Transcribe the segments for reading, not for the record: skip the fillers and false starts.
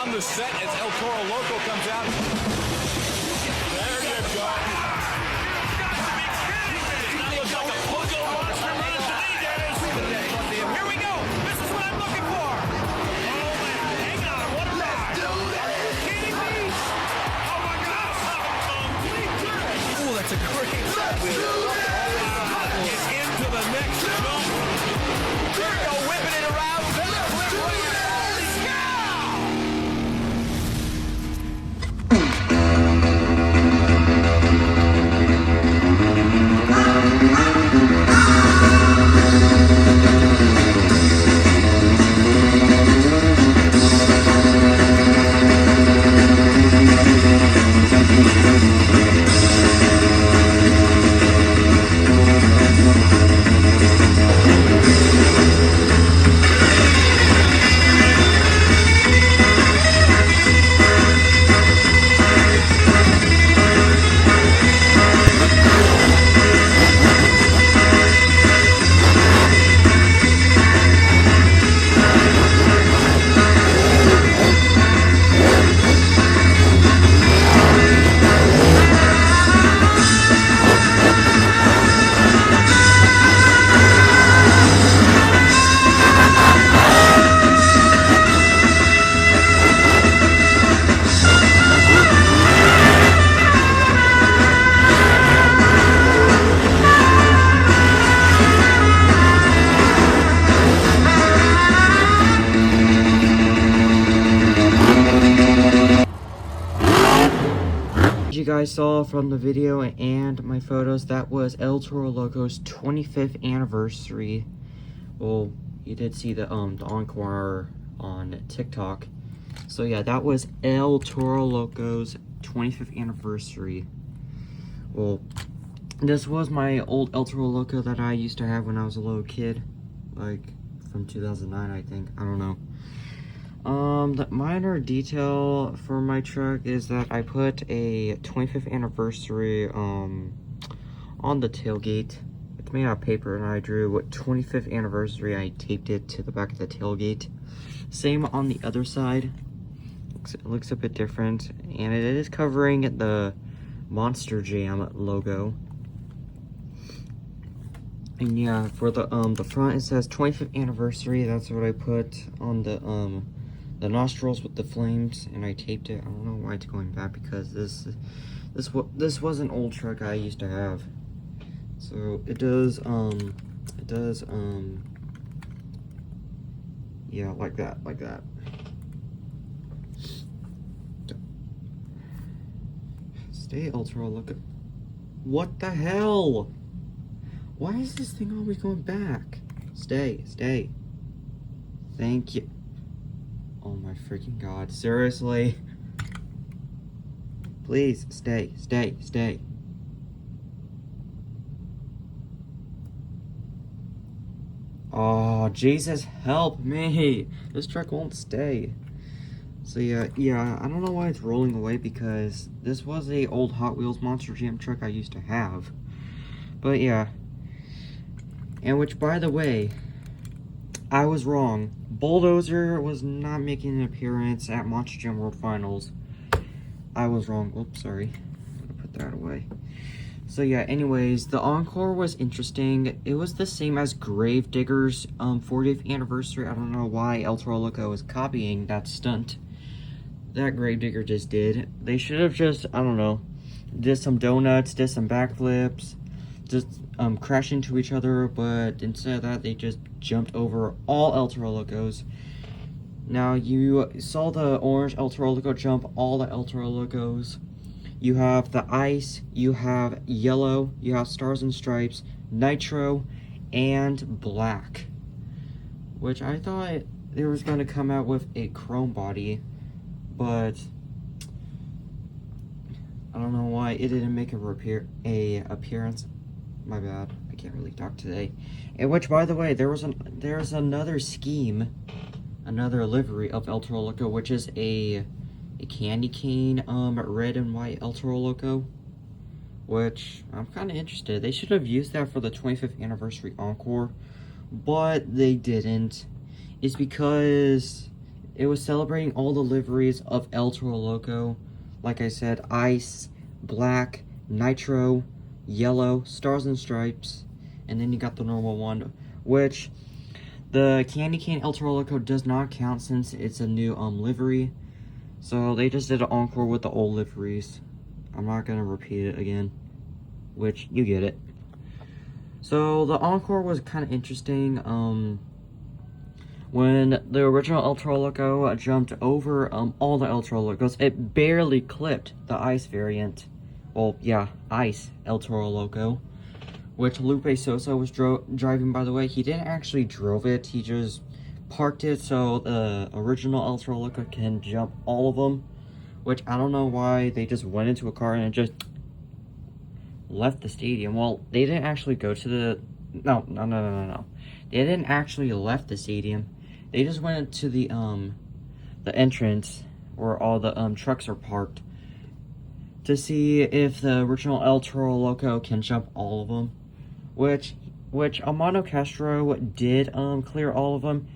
on the set as El Toro Loco comes out. There you go. That looks like a puzzle monster running to me, Dennis. Here we go. This is what I'm looking for. Oh, man. Hang on. What a ride. Are you kidding me? Oh, my God. Oh, that's a great shot. Get into the next jump. There we go. Whipping it around. You guys saw from the video and my photos, that was El Toro Loco's 25th anniversary. Well, you did see the encore on TikTok. So yeah, that was El Toro Loco's 25th anniversary. Well, this was my old El Toro Loco that I used to have when I was a little kid, like from 2009, I think. I don't know. The minor detail for my truck is that I put a 25th anniversary, on the tailgate. It's made out of paper, and I drew what 25th anniversary. I taped it to the back of the tailgate. Same on the other side. It looks a bit different, and it is covering the Monster Jam logo. And yeah, for the front, it says 25th anniversary. That's what I put on the nostrils with the flames, and I taped it. I don't know why it's going back, because this was an old truck I used to have. So it does yeah, like that. Stay, El Toro Loco. What the hell? Why is this thing always going back? Stay. Thank you. Oh my freaking god. Seriously? Please, stay. Oh, Jesus, help me. This truck won't stay. So yeah, I don't know why it's rolling away, because this was a old Hot Wheels Monster Jam truck I used to have. But yeah. And which, by the way, I was wrong. Bulldozer was not making an appearance at Monster Jam World Finals. I was wrong. Oops, sorry. I'm gonna put that away. So yeah, anyways, the encore was interesting. It was the same as Gravedigger's 40th anniversary. I don't know why El Toro Loco was copying that stunt that Gravedigger just did. They should have just, I don't know, did some donuts, did some backflips, just crash into each other, but instead of that, they just jumped over all El Toro Locos. Now, you saw the orange El Toro Loco jump all the El Toro Locos. You have the ice, you have yellow, you have stars and stripes, nitro, and black. Which I thought they was going to come out with a chrome body, but I don't know why it didn't make a appearance. My bad, I can't really talk today. And which, by the way, there's another scheme, another livery of El Toro Loco, which is a candy cane red and white El Toro Loco, which I'm kind of interested. They should have used that for the 25th anniversary encore, but they didn't. It's because it was celebrating all the liveries of El Toro Loco. Like I said, ice, black, nitro, yellow, stars and stripes, and then you got the normal one, which the candy cane El Toro Loco does not count since it's a new livery. So they just did an encore with the old liveries. I'm not gonna repeat it again, which you get it. So the encore was kind of interesting. When the original El Toro Loco jumped over all the El Toro Locos, it barely clipped the ice variant. Well, yeah, ice El Toro Loco, which Lupe Sosa was driving, by the way. He didn't actually drove it, he just parked it so the original El Toro Loco can jump all of them, which I don't know why they just went into a car and just left the stadium. Well, they didn't actually go to the... No. They didn't actually left the stadium. They just went into the entrance where all the trucks are parked to see if the original El Toro Loco can jump all of them, which Armando Castro did clear all of them.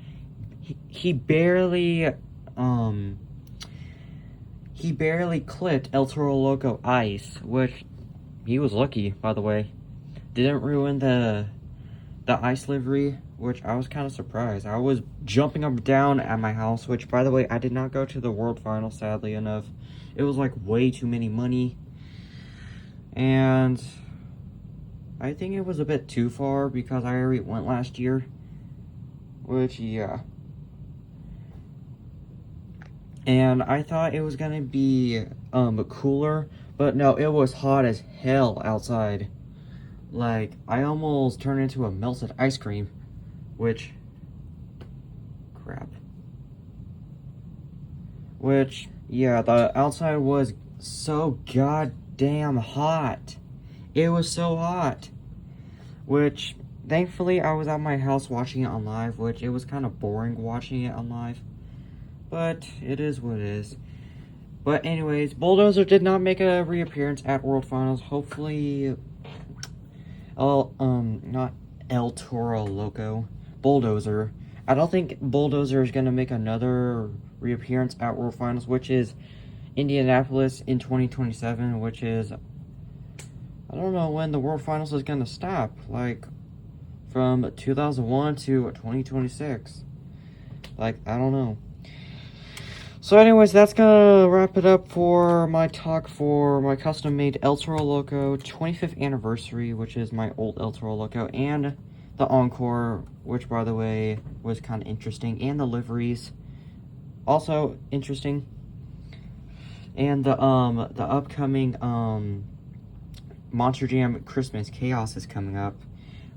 He barely clipped El Toro Loco ice, which he was lucky, by the way. Didn't ruin the ice livery, which I was kind of surprised. I was jumping up and down at my house, which, by the way, I did not go to the World Final, sadly enough. It was like way too many money, and I think it was a bit too far because I already went last year, which, yeah. And I thought it was gonna be cooler, but no, it was hot as hell outside. Like, I almost turned into a melted ice cream, which, crap. Which, yeah, the outside was so goddamn hot. It was so hot. Which, thankfully, I was at my house watching it on live, which it was kind of boring watching it on live. But, it is what it is. But anyways, Bulldozer did not make a reappearance at World Finals. Hopefully... not El Toro Loco, Bulldozer. I don't think Bulldozer is going to make another reappearance at World Finals, which is Indianapolis in 2027, which is, I don't know when the World Finals is going to stop, like, from 2001 to 2026. Like, I don't know. So anyways, that's gonna wrap it up for my talk for my custom-made El Toro Loco 25th anniversary, which is my old El Toro Loco, and the Encore, which, by the way, was kind of interesting, and the liveries, also interesting, and the upcoming Monster Jam Christmas Chaos is coming up,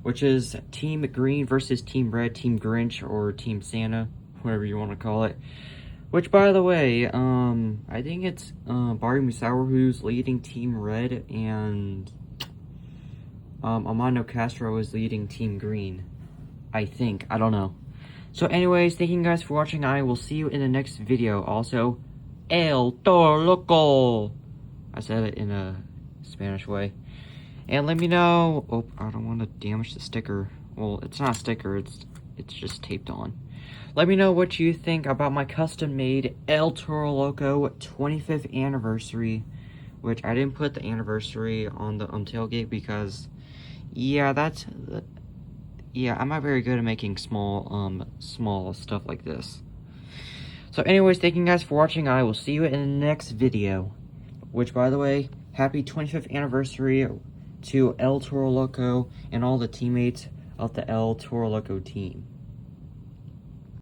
which is Team Green versus Team Red, Team Grinch, or Team Santa, whatever you want to call it. Which, by the way, I think it's Barry Musauer who's leading Team Red, and Armando Castro is leading Team Green. I think. I don't know. So anyways, thank you guys for watching. I will see you in the next video. Also, El Toro Loco! I said it in a Spanish way. And let me know... Oh, I don't want to damage the sticker. Well, it's not a sticker. It's just taped on. Let me know what you think about my custom-made El Toro Loco 25th anniversary, which I didn't put the anniversary on the tailgate because, yeah, I'm not very good at making small stuff like this. So anyways, thank you guys for watching. I will see you in the next video, which, by the way, happy 25th anniversary to El Toro Loco and all the teammates of the El Toro Loco team.